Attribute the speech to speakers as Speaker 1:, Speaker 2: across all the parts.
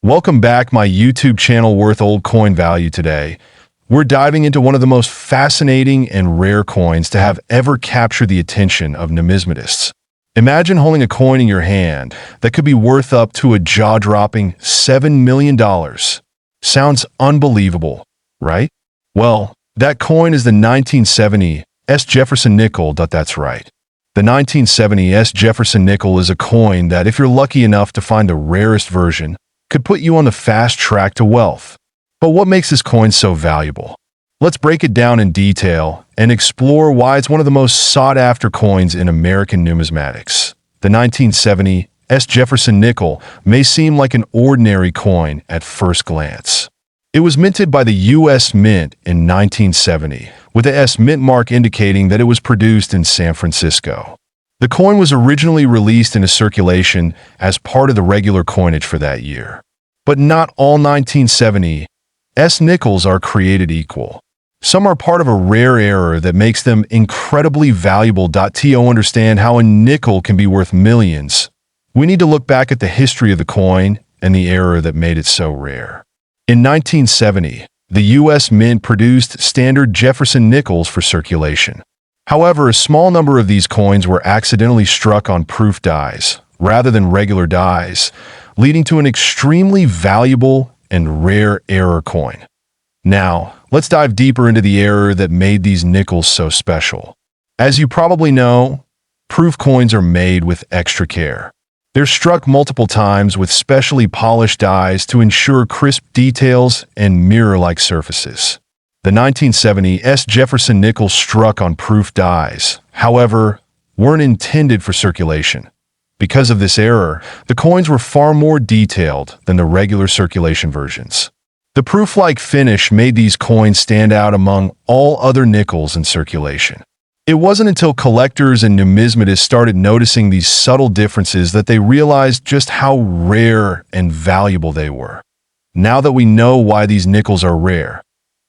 Speaker 1: Welcome back, my YouTube channel worth old coin value. Today, we're diving into one of the most fascinating and rare coins to have ever captured the attention of numismatists. Imagine holding a coin in your hand that could be worth up to a jaw-dropping $7 million. Sounds unbelievable, right? Well, that coin is the 1970 S. Jefferson nickel. That's right. The 1970 S. Jefferson nickel is a coin that, if you're lucky enough to find the rarest version, could put you on the fast track to wealth. But what makes this coin so valuable? Let's break it down in detail and explore why it's one of the most sought-after coins in American numismatics. The 1970 S. Jefferson nickel may seem like an ordinary coin at first glance. It was minted by the U.S. Mint in 1970, with the S mint mark indicating that it was produced in San Francisco. The coin was originally released into circulation as part of the regular coinage for that year. But not all 1970 S nickels are created equal. Some are part of a rare error that makes them incredibly valuable. To understand how a nickel can be worth millions, we need to look back at the history of the coin and the error that made it so rare. In 1970, the U.S. Mint produced standard Jefferson nickels for circulation. However, a small number of these coins were accidentally struck on proof dies rather than regular dies, leading to an extremely valuable and rare error coin. Now, let's dive deeper into the error that made these nickels so special. As you probably know, proof coins are made with extra care. They're struck multiple times with specially polished dies to ensure crisp details and mirror-like surfaces. The 1970 S. Jefferson nickel struck on proof dies, however, weren't intended for circulation. Because of this error, the coins were far more detailed than the regular circulation versions. The proof-like finish made these coins stand out among all other nickels in circulation. It wasn't until collectors and numismatists started noticing these subtle differences that they realized just how rare and valuable they were. Now that we know why these nickels are rare,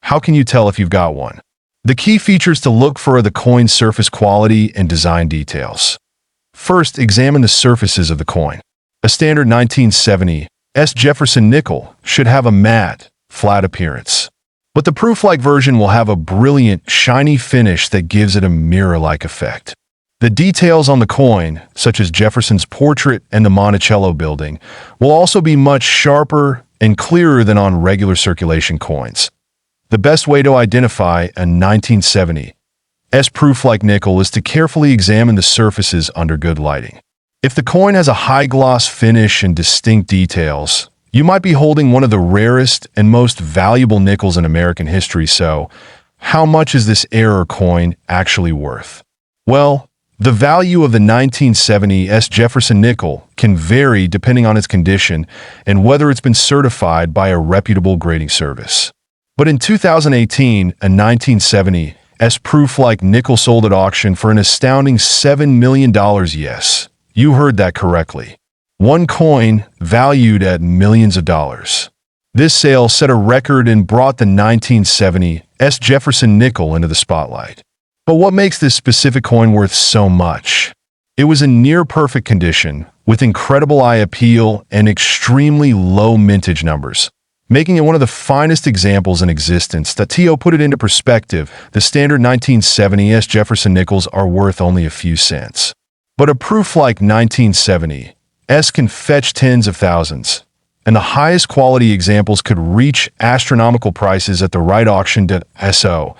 Speaker 1: how can you tell if you've got one? The key features to look for are the coin's surface quality and design details. First, examine the surfaces of the coin. A standard 1970 S. Jefferson nickel should have a matte, flat appearance. But the proof-like version will have a brilliant, shiny finish that gives it a mirror-like effect. The details on the coin, such as Jefferson's portrait and the Monticello building, will also be much sharper and clearer than on regular circulation coins. The best way to identify a 1970 S proof-like nickel is to carefully examine the surfaces under good lighting. If the coin has a high-gloss finish and distinct details, you might be holding one of the rarest and most valuable nickels in American history. So, how much is this error coin actually worth? Well, the value of the 1970 S. Jefferson nickel can vary depending on its condition and whether it's been certified by a reputable grading service. But in 2018, a 1970 S proof-like nickel sold at auction for an astounding $7 million. Yes, you heard that correctly. One coin valued at millions of dollars. This sale set a record and brought the 1970 S. Jefferson nickel into the spotlight. But what makes this specific coin worth so much? It was in near-perfect condition, with incredible eye appeal and extremely low mintage numbers, making it one of the finest examples in existence. To put it into perspective, the standard 1970 S. Jefferson nickels are worth only a few cents. But a proof-like 1970 S can fetch tens of thousands, and the highest quality examples could reach astronomical prices at the right auction. So,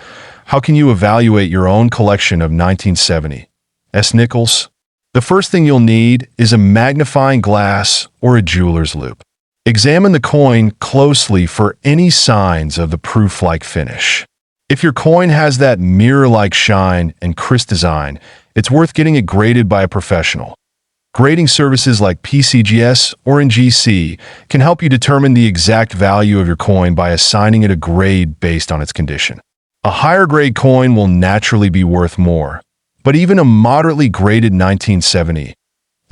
Speaker 1: how can you evaluate your own collection of 1970 S nickels? The first thing you'll need is a magnifying glass or a jeweler's loupe. Examine the coin closely for any signs of the proof-like finish. If your coin has that mirror-like shine and crisp design, it's worth getting it graded by a professional. Grading services like PCGS or NGC can help you determine the exact value of your coin by assigning it a grade based on its condition. A higher grade coin will naturally be worth more, but even a moderately graded 1970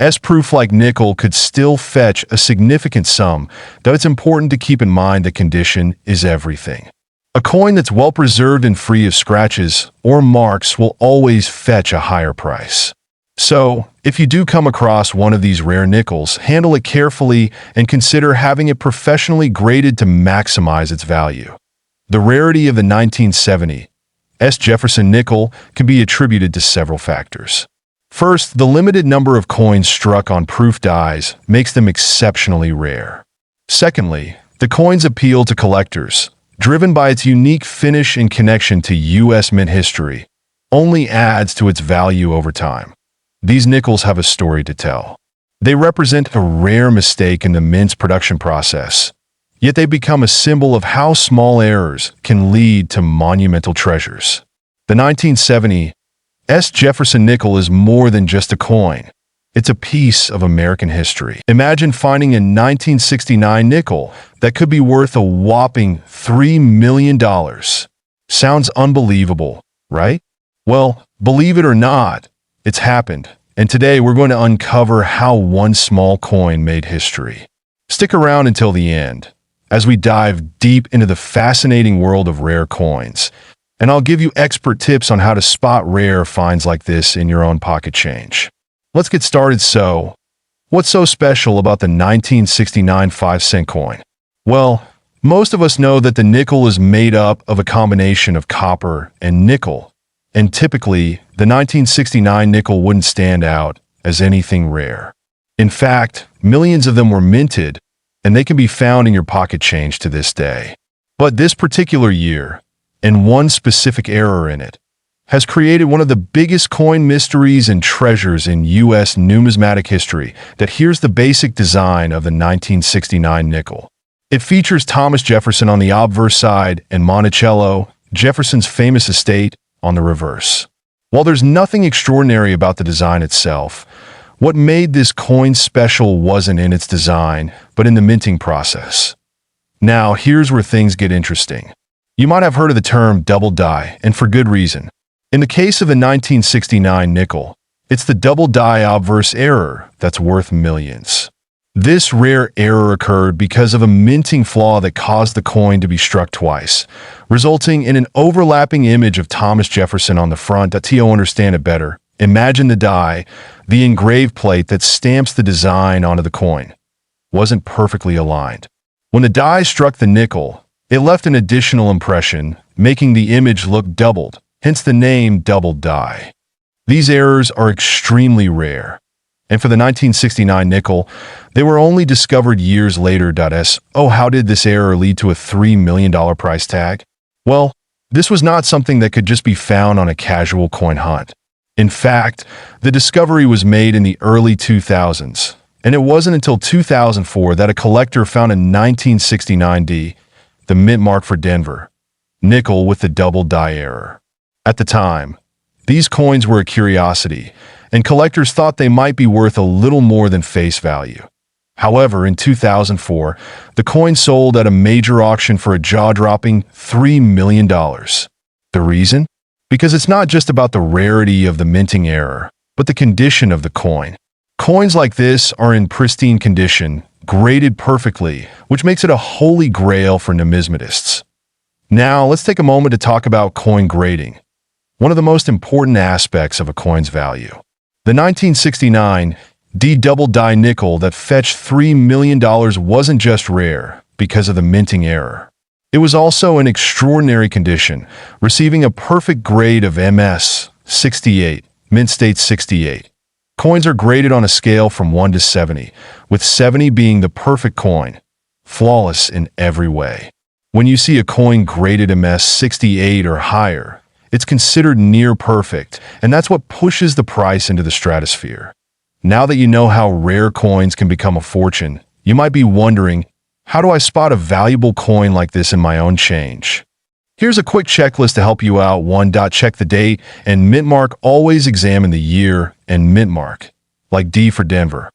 Speaker 1: S proof-like nickel could still fetch a significant sum, though it's important to keep in mind that condition is everything. A coin that's well preserved and free of scratches or marks will always fetch a higher price. So, if you do come across one of these rare nickels, handle it carefully and consider having it professionally graded to maximize its value. The rarity of the 1970 S. Jefferson nickel can be attributed to several factors. First, the limited number of coins struck on proof dies makes them exceptionally rare. Secondly, the coin's appeal to collectors, driven by its unique finish and connection to U.S. mint history, only adds to its value over time. These nickels have a story to tell. They represent a rare mistake in the mint's production process, yet they become a symbol of how small errors can lead to monumental treasures. The 1970 S. Jefferson nickel is more than just a coin. It's a piece of American history. Imagine finding a 1969 nickel that could be worth a whopping $3 million. Sounds unbelievable, right? Well, believe it or not, it's happened, and today we're going to uncover how one small coin made history. Stick around until the end, as we dive deep into the fascinating world of rare coins, and I'll give you expert tips on how to spot rare finds like this in your own pocket change. Let's get started. So, what's so special about the 1969 5-cent coin? Well, most of us know that the nickel is made up of a combination of copper and nickel, and typically, the 1969 nickel wouldn't stand out as anything rare. In fact, millions of them were minted, and they can be found in your pocket change to this day. But this particular year, and one specific error in it, has created one of the biggest coin mysteries and treasures in U.S. numismatic history. That here's the basic design of the 1969 nickel. It features Thomas Jefferson on the obverse side and Monticello, Jefferson's famous estate, on the reverse. While there's nothing extraordinary about the design itself, what made this coin special wasn't in its design, but in the minting process. Now, here's where things get interesting. You might have heard of the term double die, and for good reason. In the case of the 1969 nickel, it's the double die obverse error that's worth millions. This rare error occurred because of a minting flaw that caused the coin to be struck twice, resulting in an overlapping image of Thomas Jefferson on the front. To understand it better, imagine the die, the engraved plate that stamps the design onto the coin, wasn't perfectly aligned. When the die struck the nickel, it left an additional impression, making the image look doubled, hence the name double die. These errors are extremely rare, and for the 1969 nickel, they were only discovered years later. So how did this error lead to a $3 million price tag? Well, this was not something that could just be found on a casual coin hunt. In fact, the discovery was made in the early 2000s, and it wasn't until 2004 that a collector found a 1969 D, the mint mark for Denver, nickel with the double die error. At the time, these coins were a curiosity, and collectors thought they might be worth a little more than face value. However, in 2004, the coin sold at a major auction for a jaw-dropping $3 million. The reason? Because it's not just about the rarity of the minting error, but the condition of the coin. Coins like this are in pristine condition, graded perfectly, which makes it a holy grail for numismatists. Now, let's take a moment to talk about coin grading, one of the most important aspects of a coin's value. The 1969 D double die nickel that fetched $3 million wasn't just rare because of the minting error. It was also in extraordinary condition, receiving a perfect grade of MS 68, mint state 68. Coins are graded on a scale from 1 to 70, with 70 being the perfect coin, flawless in every way. When you see a coin graded MS 68 or higher, it's considered near perfect, and that's what pushes the price into the stratosphere. Now that you know how rare coins can become a fortune, you might be wondering, how do I spot a valuable coin like this in my own change? Here's a quick checklist to help you out. 1. Check the date and mint mark. Always examine the year and mint mark, like D for Denver.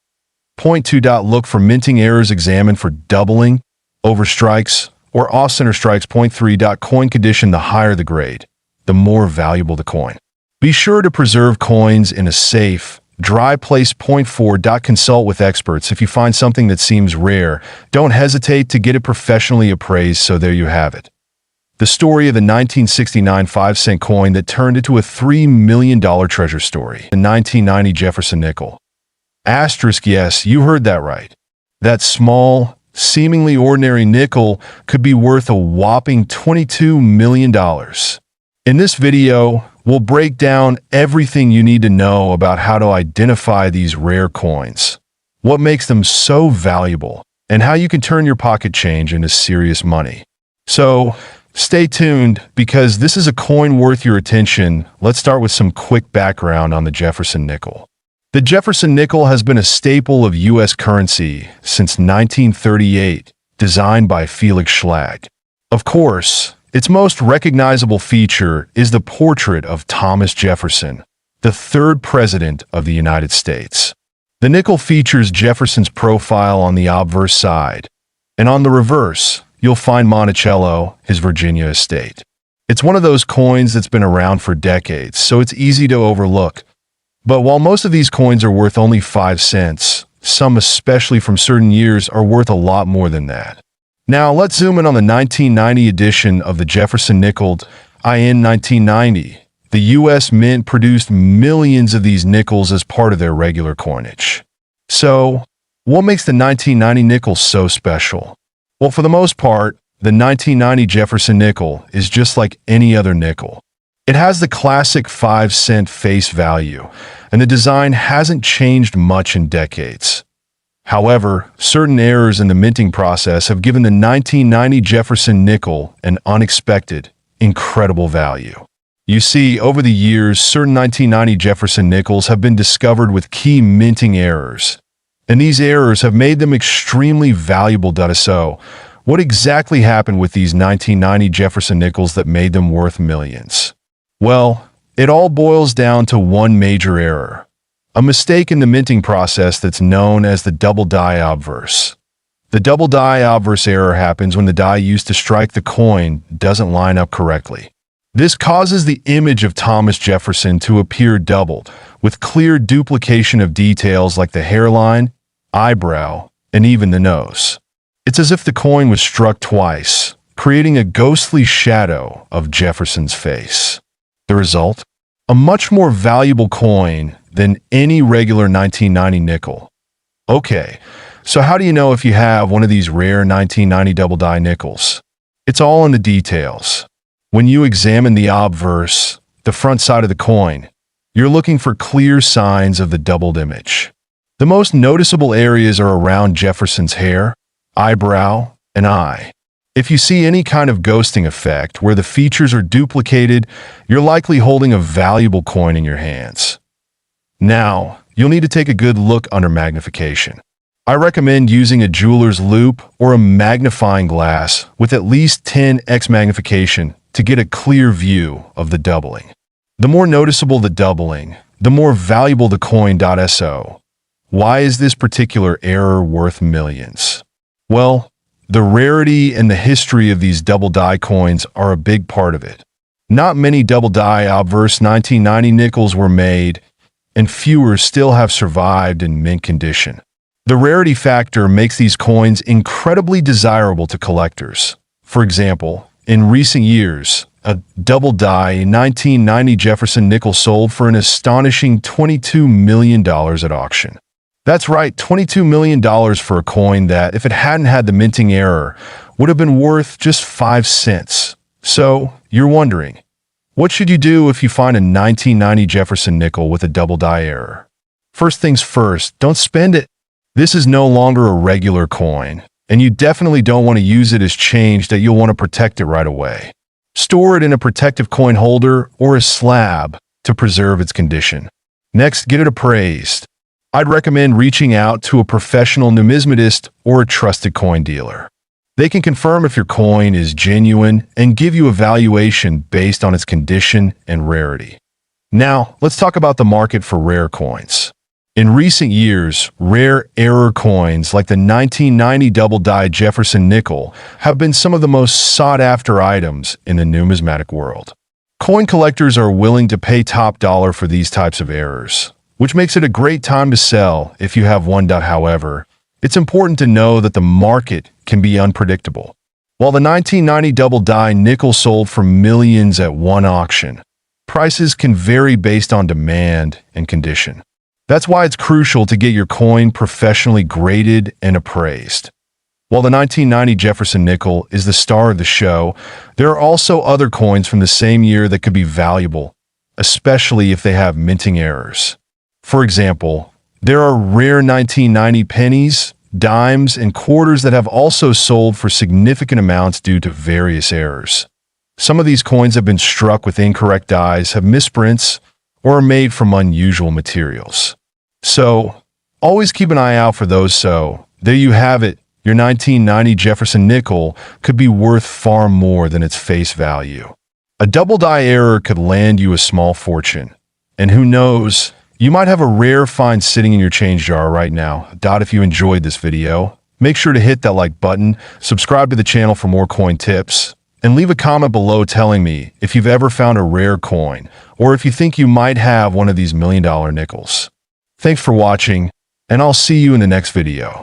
Speaker 1: Point 2. Look for minting errors. Examine for doubling, overstrikes, or off-center strikes. Point 3. Coin condition. The higher the grade, the more valuable the coin. Be sure to preserve coins in a safe, dry place. Point 4. Consult with experts. If you find something that seems rare, don't hesitate to get it professionally appraised. So there you have it. the story of the 1969 5-cent coin that turned into a $3 million treasure story, the 1990 Jefferson nickel. Asterisk, yes, you heard that right. That small, seemingly ordinary nickel could be worth a whopping $22 million. In this video, we'll break down everything you need to know about how to identify these rare coins, what makes them so valuable, and how you can turn your pocket change into serious money. So, stay tuned because this is a coin worth your attention. Let's start with some quick background on the Jefferson nickel. The Jefferson nickel has been a staple of U.S. currency since 1938, designed by Felix Schlag. Of course, its most recognizable feature is the portrait of Thomas Jefferson, the third president of the United States. The nickel features Jefferson's profile on the obverse side, and on the reverse, you'll find Monticello, his Virginia estate. It's one of those coins that's been around for decades, so it's easy to overlook. But while most of these coins are worth only 5 cents, some, especially from certain years, are worth a lot more than that. Now, let's zoom in on the 1990 edition of the Jefferson nickel. In 1990, the U.S. Mint produced millions of these nickels as part of their regular coinage. So, what makes the 1990 nickel so special? Well, for the most part, the 1990 Jefferson nickel is just like any other nickel. It has the classic 5-cent face value, and the design hasn't changed much in decades. However, certain errors in the minting process have given the 1990 Jefferson nickel an unexpected, incredible value. You see, over the years, certain 1990 Jefferson nickels have been discovered with key minting errors, and these errors have made them extremely valuable. So, what exactly happened with these 1990 Jefferson nickels that made them worth millions? Well, it all boils down to one major error, a mistake in the minting process that's known as the double die obverse. The double die obverse error happens when the die used to strike the coin doesn't line up correctly. This causes the image of Thomas Jefferson to appear doubled, with clear duplication of details like the hairline, eyebrow, and even the nose. It's as if the coin was struck twice, creating a ghostly shadow of Jefferson's face. The result? A much more valuable coin than any regular 1990 nickel. Okay, so how do you know if you have one of these rare 1990 double die nickels? It's all in the details. When you examine the obverse, the front side of the coin, you're looking for clear signs of the doubled image. The most noticeable areas are around Jefferson's hair, eyebrow, and eye. If you see any kind of ghosting effect where the features are duplicated, you're likely holding a valuable coin in your hands. Now, you'll need to take a good look under magnification. I recommend using a jeweler's loupe or a magnifying glass with at least 10x magnification to get a clear view of the doubling. The more noticeable the doubling, the more valuable the coin. So, why is this particular error worth millions? Well, the rarity and the history of these double die coins are a big part of it. Not many double die obverse 1990 nickels were made, and fewer still have survived in mint condition. The rarity factor makes these coins incredibly desirable to collectors. For example, in recent years, a double die 1990 Jefferson nickel sold for an astonishing $22 million at auction. That's right, $22 million for a coin that, if it hadn't had the minting error, would have been worth just 5 cents. So, you're wondering, what should you do if you find a 1990 Jefferson nickel with a double die error? First things first, don't spend it. This is no longer a regular coin, and you definitely don't want to use it as change that you'll want to protect it right away. Store it in a protective coin holder or a slab to preserve its condition. Next, get it appraised. I'd recommend reaching out to a professional numismatist or a trusted coin dealer. They can confirm if your coin is genuine and give you a valuation based on its condition and rarity. Now, let's talk about the market for rare coins. In recent years, rare error coins like the 1990 double die Jefferson nickel have been some of the most sought-after items in the numismatic world. Coin collectors are willing to pay top dollar for these types of errors, which makes it a great time to sell if you have one. However, it's important to know that the market can be unpredictable. While the 1990 double die nickel sold for millions at one auction, prices can vary based on demand and condition. That's why it's crucial to get your coin professionally graded and appraised. While the 1990 Jefferson nickel is the star of the show, there are also other coins from the same year that could be valuable, especially if they have minting errors. For example, there are rare 1990 pennies, dimes, and quarters that have also sold for significant amounts due to various errors. Some of these coins have been struck with incorrect dies, have misprints, or are made from unusual materials. So, always keep an eye out for those. So, there you have it. Your 1990 Jefferson nickel could be worth far more than its face value. A double die error could land you a small fortune. And who knows, you might have a rare find sitting in your change jar right now. If you enjoyed this video, make sure to hit that like button, subscribe to the channel for more coin tips, and leave a comment below telling me if you've ever found a rare coin or if you think you might have one of these $1 million nickels. Thanks for watching, and I'll see you in the next video.